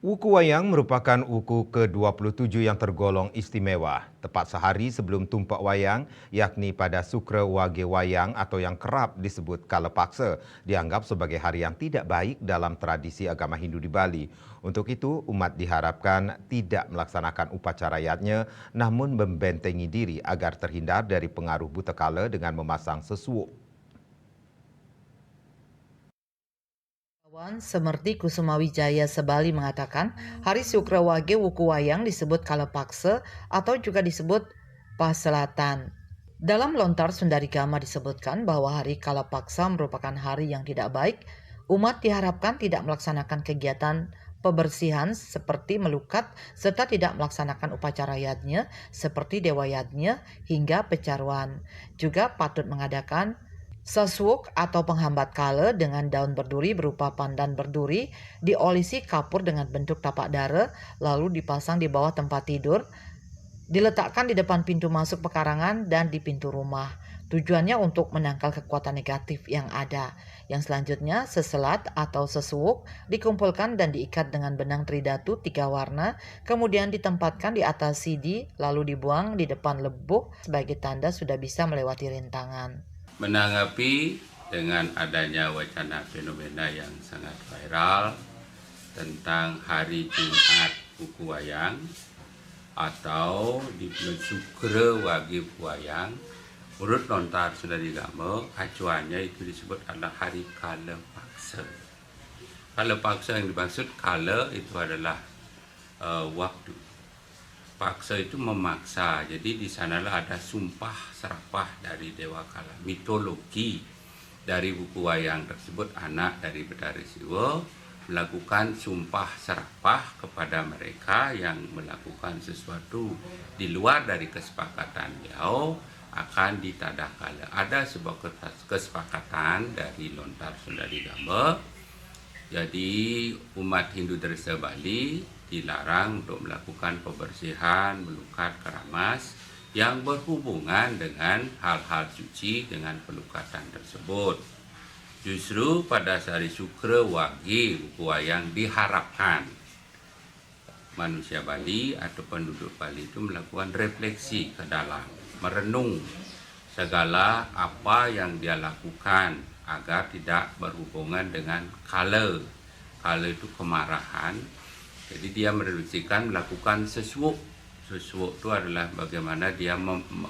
Wuku Wayang merupakan wuku ke-27 yang tergolong istimewa, tepat sehari sebelum tumpak wayang, yakni pada Sukra Wage Wayang atau yang kerap disebut Kalepaksa, dianggap sebagai hari yang tidak baik dalam tradisi agama Hindu di Bali. Untuk itu, umat diharapkan tidak melaksanakan upacara yatnya, namun membentengi diri agar terhindar dari pengaruh buta kala dengan memasang sesuuk. Semerti Kusuma Wijaya Sebali mengatakan, Hari Sukrawage Wuku Wayang disebut Kalepaksa atau juga disebut Paselatan. Dalam lontar Sundarigama disebutkan bahwa hari Kalapaksa merupakan hari yang tidak baik. Umat diharapkan tidak melaksanakan kegiatan pembersihan seperti melukat serta tidak melaksanakan upacara yadnya seperti dewa yadnya hingga pecaruan. Juga patut mengadakan saswuk atau penghambat kala dengan daun berduri berupa pandan berduri diolesi kapur dengan bentuk tapak dara lalu dipasang di bawah tempat tidur, diletakkan di depan pintu masuk pekarangan dan di pintu rumah. Tujuannya untuk menangkal kekuatan negatif yang ada. Yang selanjutnya, seselat atau sesuwuk dikumpulkan dan diikat dengan benang tridatu 3 warna, kemudian ditempatkan di atas sidi, lalu dibuang di depan lebuh sebagai tanda sudah bisa melewati rintangan. Menanggapi dengan adanya wacana fenomena yang sangat viral tentang hari Jumat Wuku Wayang atau di bulan Sukra Wage Wayang, menurut lontar Sundarigama, acuannya itu disebut adalah hari kala paksa. Kala paksa yang dimaksud kala itu adalah waktu. Paksa itu memaksa, jadi di sanalah ada sumpah serapah dari Dewa Kala. Mitologi dari buku wayang tersebut anak dari Betara Siwa melakukan sumpah serapah kepada mereka yang melakukan sesuatu di luar dari kesepakatan beliau akan ditadah kala. Ada sebuah kesepakatan dari lontar Sundarigama. Jadi umat Hindu Desa Bali dilarang untuk melakukan pembersihan, melukat, keramas yang berhubungan dengan hal-hal suci dengan pelukatan tersebut. Justru pada hari Sukra Wage Wuku Wayang diharapkan manusia Bali atau penduduk Bali itu melakukan refleksi ke dalam, merenung segala apa yang dia lakukan agar tidak berhubungan dengan kala. Kala itu kemarahan. Jadi dia mereduksikan melakukan sesuuk. Sesuuk itu adalah bagaimana dia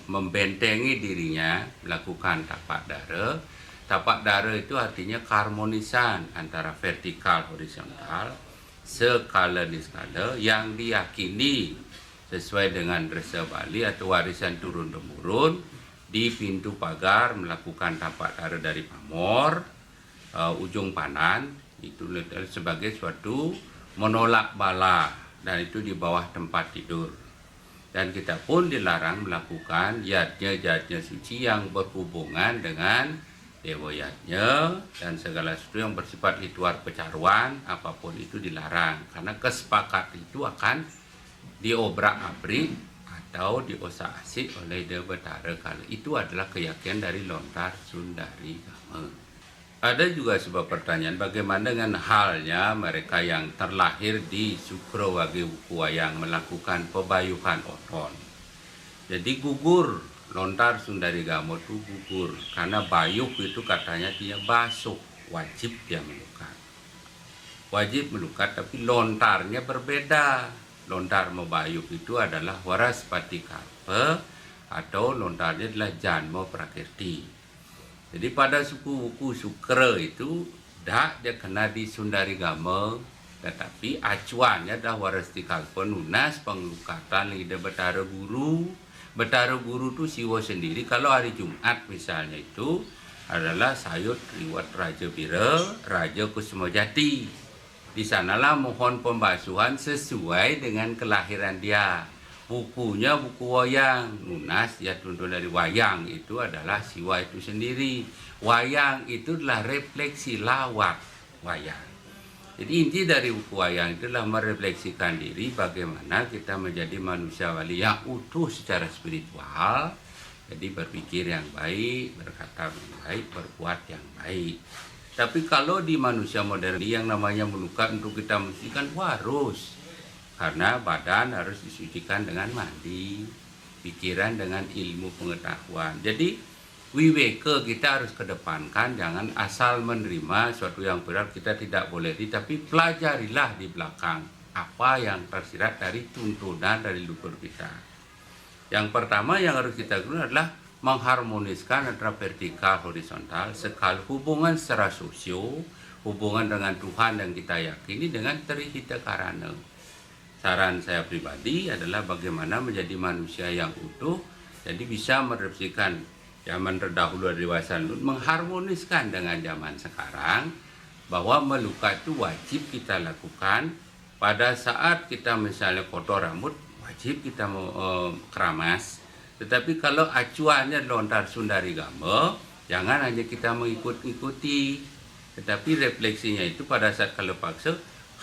membentengi dirinya melakukan tapak dara. Tapak dara itu artinya keharmonisan antara vertikal horizontal, skala di skala yang diyakini sesuai dengan Desa Bali atau warisan turun-temurun. Di pintu pagar melakukan tapak dara dari pamor, ujung panan, itu sebagai suatu menolak bala, dan itu di bawah tempat tidur. Dan kita pun dilarang melakukan yatnya suci yang berhubungan dengan dewa yatnya dan segala sesuatu yang bersifat ritual pecaruan, apapun itu dilarang karena kesepakatan itu akan diobrak-abrik atau diosak-asik oleh Dewa Betara Kala. Itu adalah keyakinan dari lontar Sundarigama. Ada juga sebuah pertanyaan, bagaimana dengan halnya mereka yang terlahir di Sukra Wage Wuku Wayang melakukan pebayuhan oton. Jadi gugur, lontar Sundarigama itu gugur karena bayuh itu katanya dia basuh, wajib dia melukat. Wajib melukat, tapi lontarnya berbeda. Lontar mebayuh itu adalah Waraspati Karpa atau lontarnya adalah Janma Prakirti. Jadi pada suku Wuku Sukra itu dia kena di Sundarigama, tetapi acuannya adalah Warasti Kalpa lunas pengelukatan lidah Betara Guru. Betara Guru itu siwa sendiri. Kalau hari Jumat misalnya itu adalah Sayut Liwat Raja Bira, Raja Kusumajati. Di sanalah mohon pembasuhan sesuai dengan kelahiran dia. Bukunya buku wayang, lunas ya tuntun dari wayang itu adalah siwa itu sendiri. Wayang itu adalah refleksi lawak wayang. Jadi inti dari buku wayang itulah merefleksikan diri bagaimana kita menjadi manusia Bali yang utuh secara spiritual. Jadi berpikir yang baik, berkata yang baik, berbuat yang baik. Tapi kalau di manusia modern yang namanya melukat untuk kita mensucikan harus. Karena badan harus disucikan dengan mandi, pikiran dengan ilmu pengetahuan. Jadi wibeke kita harus kedepankan, jangan asal menerima suatu yang berat kita tidak boleh, tapi pelajarilah di belakang apa yang tersirat dari tuntunan dari luhur kita. Yang pertama yang harus kita lakukan adalah mengharmoniskan antara vertikal horizontal sekali hubungan secara sosio, hubungan dengan Tuhan yang kita yakini dengan trihita karana. Saran saya pribadi adalah bagaimana menjadi manusia yang utuh, jadi bisa merefleksikan zaman terdahulu dari dewasa mengharmoniskan dengan zaman sekarang, bahwa melukat itu wajib kita lakukan. Pada saat kita misalnya kotor rambut, wajib kita keramas. Tetapi kalau acuannya lontar sundari gama, jangan hanya kita mengikut-ikuti, tetapi refleksinya itu pada saat kalau paksa,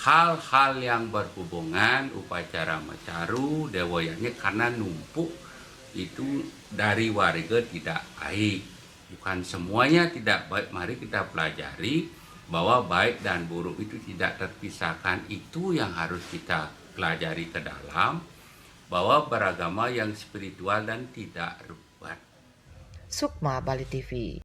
hal-hal yang berhubungan upacara macaru, dewayanya karena numpuk itu dari warga tidak baik. Bukan semuanya tidak baik, mari kita pelajari bahwa baik dan buruk itu tidak terpisahkan. Itu yang harus kita pelajari ke dalam, bahwa beragama yang spiritual dan tidak rubat. Sukma Bali TV.